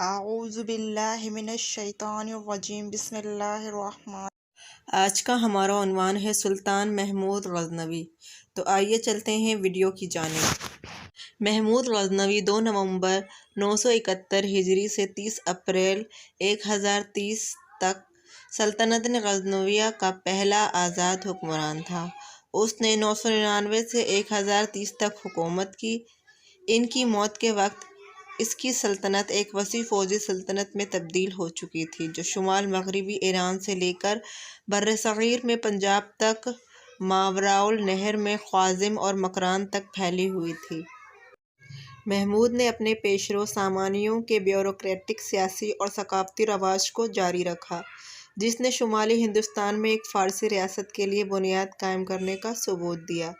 اعوذ باللہ من الشیطان الرجیم بسم اللہ الرحمن۔ آج کا ہمارا عنوان ہے سلطان محمود غزنوی۔ تو آئیے چلتے ہیں ویڈیو کی جانب۔ محمود غزنوی 2 نومبر 971 ہجری سے 30 اپریل 1030 تک سلطنت غزنویہ کا پہلا آزاد حکمران تھا۔ اس نے 999 سے 1030 تک حکومت کی۔ ان کی موت کے وقت اس کی سلطنت ایک وسیع فوجی سلطنت میں تبدیل ہو چکی تھی، جو شمال مغربی ایران سے لے کر برصغیر میں پنجاب تک، ماوراءالنہر میں خوارزم اور مکران تک پھیلی ہوئی تھی۔ محمود نے اپنے پیشرو سامانیوں کے بیوروکریٹک، سیاسی اور ثقافتی رواج کو جاری رکھا، جس نے شمالی ہندوستان میں ایک فارسی ریاست کے لیے بنیاد قائم کرنے کا ثبوت دیا۔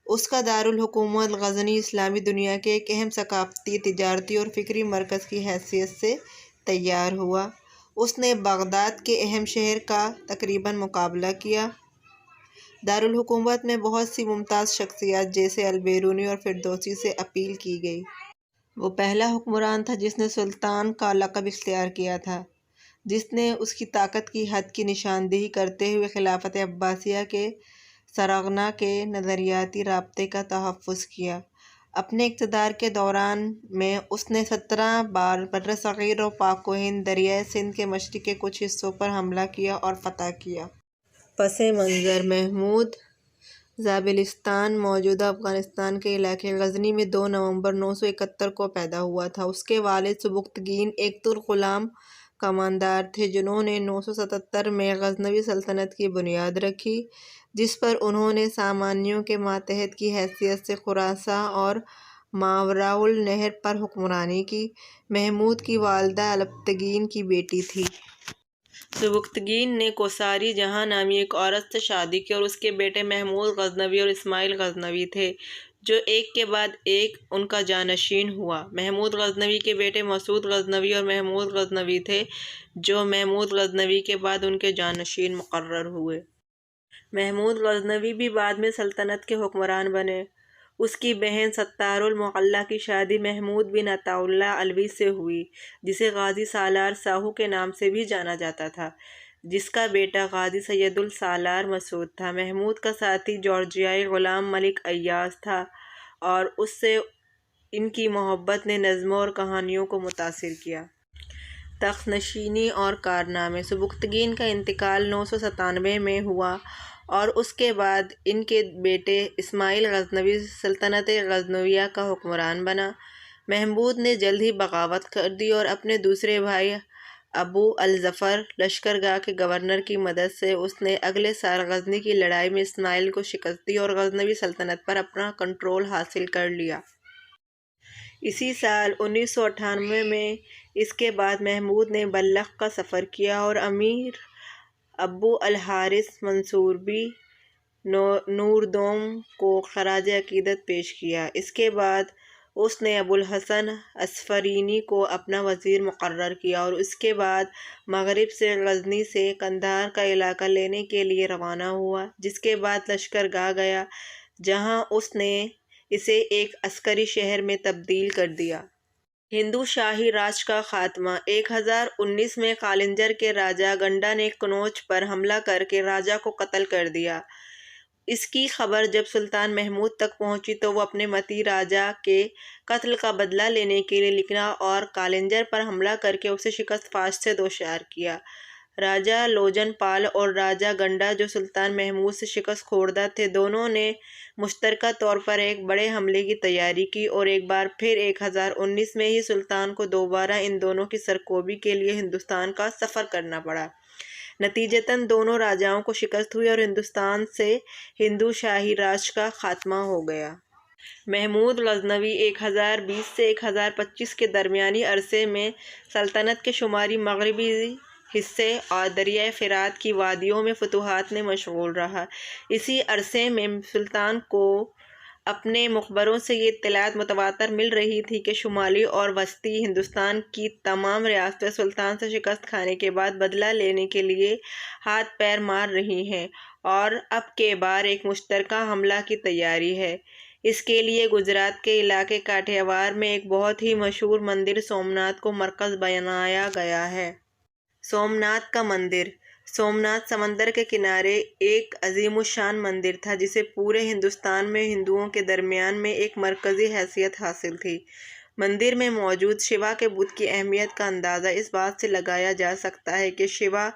اس کا دارالحکومت غزنی اسلامی دنیا کے ایک اہم ثقافتی، تجارتی اور فکری مرکز کی حیثیت سے تیار ہوا۔ اس نے بغداد کے اہم شہر کا تقریباً مقابلہ کیا۔ دارالحکومت میں بہت سی ممتاز شخصیات جیسے البیرونی اور فردوسی سے اپیل کی گئی۔ وہ پہلا حکمران تھا جس نے سلطان کا لقب اختیار کیا تھا، جس نے اس کی طاقت کی حد کی نشاندہی کرتے ہوئے خلافت عباسیہ کے سرغنہ کے نظریاتی رابطے کا تحفظ کیا۔ اپنے اقتدار کے دوران میں اس نے 17 بار برصغیر اور پاک و ہند، دریائے سندھ کے مشرق کے کچھ حصوں پر حملہ کیا اور فتح کیا۔ پس منظر: محمود زابلستان موجودہ افغانستان کے علاقے غزنی میں 2 نومبر 971 کو پیدا ہوا تھا۔ اس کے والد سبکتگین ایک ترک غلام کماندار تھے، جنہوں نے 977 میں غزنوی سلطنت کی بنیاد رکھی، جس پر انہوں نے سامانیوں کے ماتحت کی حیثیت سے خراساں اور ماوراءالنہر پر حکمرانی کی۔ محمود کی والدہ الپتگین کی بیٹی تھی۔ سبکتگین نے کوثاری جہاں نامی ایک عورت سے شادی کی اور اس کے بیٹے محمود غزنوی اور اسماعیل غزنوی تھے، جو ایک کے بعد ایک ان کا جانشین ہوا۔ محمود غزنوی کے بیٹے مسعود غزنوی اور محمود غزنوی تھے، جو محمود غزنوی کے بعد ان کے جانشین مقرر ہوئے۔ محمود غزنوی بھی بعد میں سلطنت کے حکمران بنے۔ اس کی بہن ستار المعلیٰ کی شادی محمود بن عطا اللہ علوی سے ہوئی، جسے غازی سالار ساہو کے نام سے بھی جانا جاتا تھا، جس کا بیٹا غازی سید السالار مسعود تھا۔ محمود کا ساتھی جارجیائی غلام ملک ایاز تھا اور اس سے ان کی محبت نے نظموں اور کہانیوں کو متاثر کیا۔ تخت نشینی اور کارنامے: سبکتگین کا انتقال 997 میں ہوا اور اس کے بعد ان کے بیٹے اسماعیل غزنوی سلطنت غزنویہ کا حکمران بنا۔ محمود نے جلد ہی بغاوت کر دی اور اپنے دوسرے بھائی ابو الظفر لشکرگاہ کے گورنر کی مدد سے اس نے اگلے سال غزنی کی لڑائی میں اسماعیل کو شکست دی اور غزنوی سلطنت پر اپنا کنٹرول حاصل کر لیا۔ اسی سال 1998 میں اس کے بعد محمود نے بلخ کا سفر کیا اور امیر ابو الحارث منصوربی نوردوم کو خراج عقیدت پیش کیا۔ اس کے بعد اس نے ابو الحسن اصفرینی کو اپنا وزیر مقرر کیا اور اس کے بعد مغرب سے غزنی سے قندھار کا علاقہ لینے کے لیے روانہ ہوا، جس کے بعد لشکرگاہ گیا، جہاں اس نے اسے ایک عسکری شہر میں تبدیل کر دیا۔ ہندو شاہی راج کا خاتمہ: 1019 میں قالنجر کے راجا گنڈا نے کنوج پر حملہ کر کے راجا کو قتل کر دیا۔ اس کی خبر جب سلطان محمود تک پہنچی تو وہ اپنے متی راجا کے قتل کا بدلہ لینے کے لیے نکلا اور قالنجر پر حملہ کر کے اسے شکست فاش سے دوچار کیا۔ راجا لوجن پال اور راجا گنڈا، جو سلطان محمود سے شکست خوردہ تھے، دونوں نے مشترکہ طور پر ایک بڑے حملے کی تیاری کی اور ایک بار پھر 1019 میں ہی سلطان کو دوبارہ ان دونوں کی سرکوبی کے لیے ہندوستان کا سفر کرنا پڑا۔ نتیجتاً دونوں راجاؤں کو شکست ہوئی اور ہندوستان سے ہندو شاہی راج کا خاتمہ ہو گیا۔ محمود غزنوی 1020 سے 1025 کے درمیانی عرصے میں سلطنت کے شمالی مغربی حصے اور دریائے فرات کی وادیوں میں فتوحات میں مشغول رہا۔ اسی عرصے میں سلطان کو اپنے مخبروں سے یہ اطلاعات متواتر مل رہی تھی کہ شمالی اور وسطی ہندوستان کی تمام ریاستیں سلطان سے شکست کھانے کے بعد بدلہ لینے کے لیے ہاتھ پیر مار رہی ہیں اور اب کے بار ایک مشترکہ حملہ کی تیاری ہے۔ اس کے لیے گجرات کے علاقے کاٹھیاوار میں ایک بہت ہی مشہور مندر سومناتھ کو مرکز بنایا گیا ہے۔ سومناتھ کا مندر۔ سومناتھ سمندر کے کنارے ایک عظیم الشان مندر تھا جسے پورے ہندوستان میں ہندوؤں کے درمیان میں ایک مرکزی حیثیت حاصل تھی۔ مندر میں موجود شیوا کے بت کی اہمیت کا اندازہ اس بات سے لگایا جا سکتا ہے کہ شیوا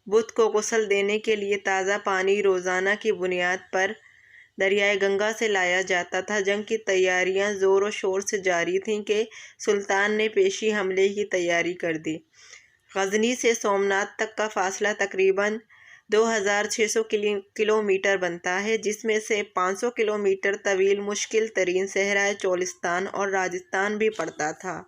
بت کو غسل دینے کے لیے تازہ پانی روزانہ کی بنیاد پر دریائے گنگا سے لایا جاتا تھا۔ جنگ کی تیاریاں زور و شور سے جاری تھیں کہ سلطان نے پیشی حملے کی تیاری کر دی۔ غزنی سے سومناتھ تک کا فاصلہ تقریباً 2600 کلومیٹر بنتا ہے، جس میں سے 500 کلومیٹر طویل مشکل ترین صحرائے چولستان اور راجستھان بھی پڑتا تھا۔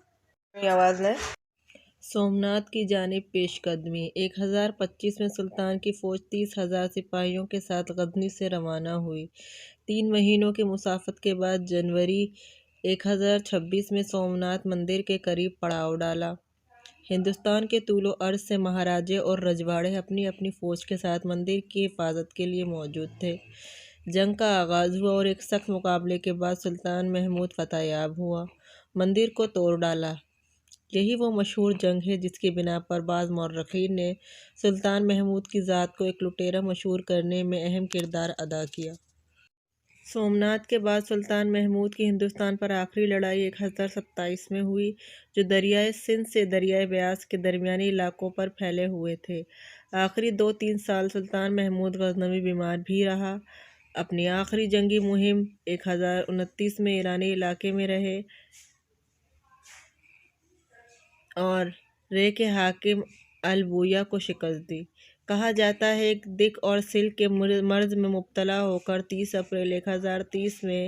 سومناتھ کی جانب پیش قدمی۔ 1025 میں سلطان کی فوج 30,000 سپاہیوں کے ساتھ غزنی سے روانہ ہوئی۔ 3 مہینوں کی مسافت کے بعد جنوری 1026 میں سومناتھ مندر کے قریب پڑاؤ ڈالا۔ ہندوستان کے طول و عرض سے مہاراجے اور رجواڑے اپنی اپنی فوج کے ساتھ مندر کی حفاظت کے لیے موجود تھے۔ جنگ کا آغاز ہوا اور ایک سخت مقابلے کے بعد سلطان محمود فتح یاب ہوا، مندر کو توڑ ڈالا۔ یہی وہ مشہور جنگ ہے جس کی بنا پر بعض مورخین نے سلطان محمود کی ذات کو ایک لٹیرا مشہور کرنے میں اہم کردار ادا کیا۔ سومناتھ کے بعد سلطان محمود کی ہندوستان پر آخری لڑائی 1027 میں ہوئی، جو دریائے سندھ سے دریائے بیاس کے درمیانی علاقوں پر پھیلے ہوئے تھے۔ آخری 2-3 سال سلطان محمود غزنوی بیمار بھی رہا۔ اپنی آخری جنگی مہم 1029 میں ایرانی علاقے میں رہے اور رے کے حاکم البویہ کو شکست دی۔ کہا جاتا ہے کہ دک اور سل کے مرض میں مبتلا ہو کر 30 اپریل 1030 میں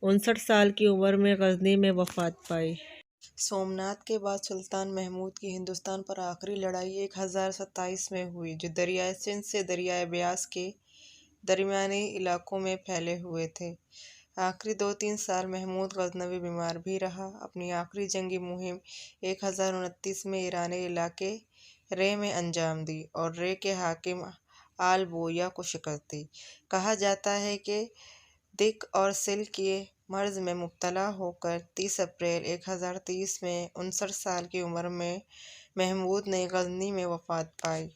59 سال کی عمر میں غزنی میں وفات پائی۔ سومناتھ کے بعد سلطان محمود کی ہندوستان پر آخری لڑائی 1027 میں ہوئی، جو دریائے سندھ سے دریائے بیاس کے درمیانی علاقوں میں پھیلے ہوئے تھے۔ آخری 2-3 سال محمود غزنوی بیمار بھی رہا۔ اپنی آخری جنگی مہم 1029 میں ایرانی علاقے رے میں انجام دی اور رے کے حاکم البویہ کو شکست دی۔ کہا جاتا ہے کہ دک اور سل کے مرض میں مبتلا ہو کر 30 اپریل 1030 میں 59 سال کی عمر میں محمود نے غزنی میں وفات پائی۔